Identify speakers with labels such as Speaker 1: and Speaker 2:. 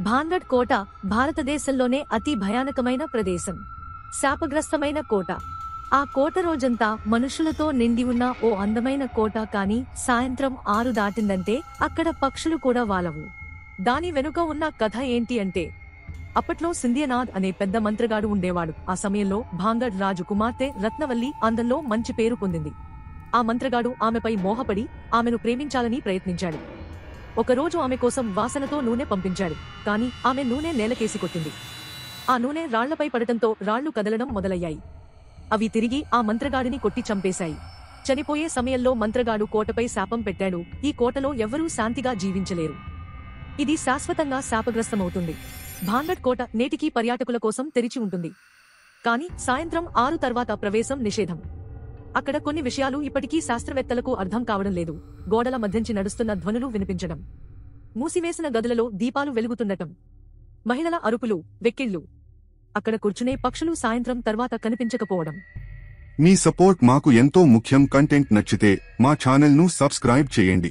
Speaker 1: భాంగడ్ కోట భారతదేశంలోనే అతి భయానకమైన ప్రదేశం. శాపగ్రస్తమైన కోట. ఆ కోట రోజంతా మనుషులతో నిండి ఉన్న ఓ అందమైన కోట, కానీ సాయంత్రం 6 దాటిందంటే అక్కడ పక్షులు కూడా వాలవు. దాని వెనుక ఉన్న కథ ఏంటి అంటే, అప్పట్లో సింధియనాథ్ అనే పెద్ద మంత్రగాడు ఉండేవాడు. ఆ సమయంలో భాంగడ్ రాజు కుమార్తె రత్నవల్లి అందంలో మంచి పేరు పొందింది. ఆ మంత్రగాడు ఆమెపై మోహపడి ఆమెను ప్రేమించాలని ప్రయత్నించాడు. ఒకరోజు ఆమె కోసం వాసనతో నూనె పంపించాడు, కాని ఆమె నూనె నేలకేసి కొట్టింది. ఆ నూనె రాళ్లపై పడటంతో రాళ్లు కదలడం మొదలయ్యాయి. అవి తిరిగి ఆ మంత్రగాడిని కొట్టి చంపేశాయి. చనిపోయే సమయంలో మంత్రగాడు కోటపై శాపం పెట్టాడు, ఈ కోటలో ఎవ్వరూ శాంతిగా జీవించలేరు. ఇది శాశ్వతంగా శాపగ్రస్తమవుతుంది. భాంగడ్ కోట నేటికీ పర్యాటకుల కోసం తెరిచి ఉంటుంది, కాని సాయంత్రం 6 తర్వాత ప్రవేశం నిషేధం. అక్కడ కొన్ని విషయాలు ఇప్పటికీ శాస్త్రవేత్తలకు అర్థం కావడం లేదు. గోడల మధ్యంచి నడుస్తున్న ధ్వనులు వినిపించడం, మూసివేసిన గదులలో దీపాలు వెలుగుతుండటం, మహిళల అరుపులు, వెక్కిళ్లు, అక్కడ కూర్చునే పక్షులు సాయంత్రం తర్వాత కనిపించకపోవడం.
Speaker 2: మీ సపోర్ట్ మాకు ఎంతో ముఖ్యం. కంటెంట్ నచ్చితే మా ఛానల్ను సబ్స్క్రైబ్ చేయండి.